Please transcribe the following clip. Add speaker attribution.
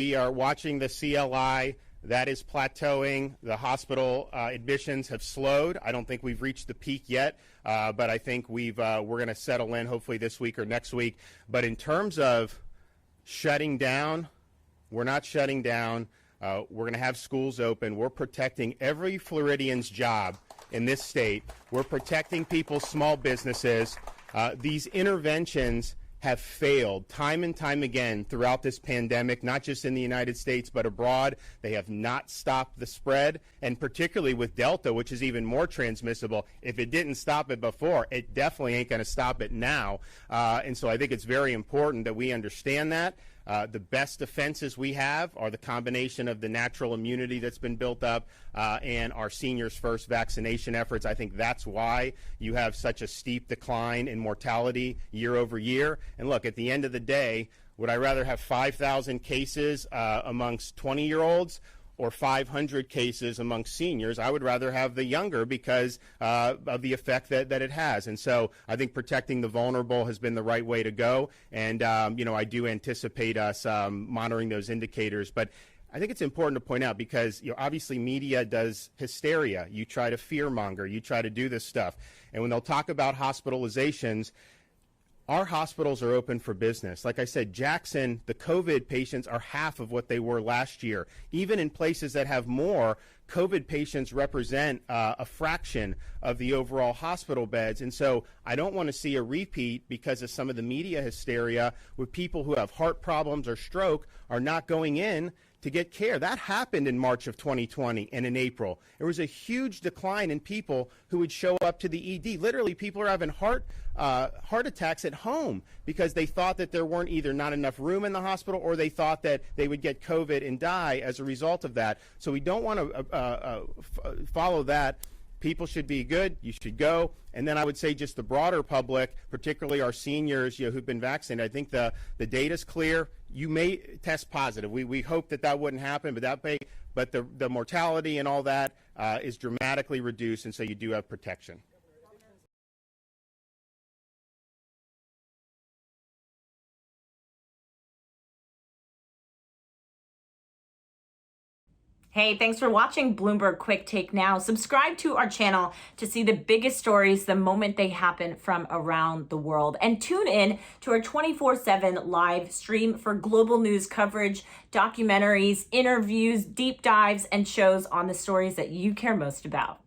Speaker 1: We are watching the CLI. That is plateauing. The hospital admissions have slowed. I don't think we've reached the peak yet, but I think we're going to settle in hopefully this week or next week. But in terms of shutting down, we're not shutting down. We're going to have schools open. We're protecting every Floridian's job in this state. We're protecting people's small businesses. These interventions have failed time and time again throughout this pandemic, not just in the United States, but abroad. They have not stopped the spread, and particularly with Delta, which is even more transmissible. If it didn't stop it before, it definitely ain't going to stop it now. And so I think it's very important that we understand that. The best defenses we have are the combination of the natural immunity that's been built up and our seniors first vaccination efforts. I think that's why you have such a steep decline in mortality year over year. And look, at the end of the day, would I rather have 5,000 cases amongst 20-year-olds or 500 cases among seniors? I would rather have the younger because of the effect that it has. And so I think protecting the vulnerable has been the right way to go. And, I do anticipate us monitoring those indicators. But I think it's important to point out because, obviously media does hysteria. You try to fearmonger. You try to do this stuff. And when they'll talk about hospitalizations, our hospitals are open for business. Like I said, Jackson, the COVID patients are half of what they were last year. Even in places that have more, COVID patients represent a fraction of the overall hospital beds. And so I don't want to see a repeat because of some of the media hysteria with people who have heart problems or stroke are not going in to get care. That happened in March of 2020 and in April. There was a huge decline in people who would show up to the ED. Literally, people are having heart attacks at home because they thought that there weren't either not enough room in the hospital or they thought that they would get COVID and die as a result of that. So we don't want to follow that. People should be good. You should go. And then I would say just the broader public, particularly our seniors who've been vaccinated, I think the data's clear. You may test positive. We hope that wouldn't happen, but the mortality and all that is dramatically reduced, and so you do have protection.
Speaker 2: Hey, thanks for watching Bloomberg Quick Take Now. Subscribe to our channel to see the biggest stories the moment they happen from around the world. And tune in to our 24/7 live stream for global news coverage, documentaries, interviews, deep dives, and shows on the stories that you care most about.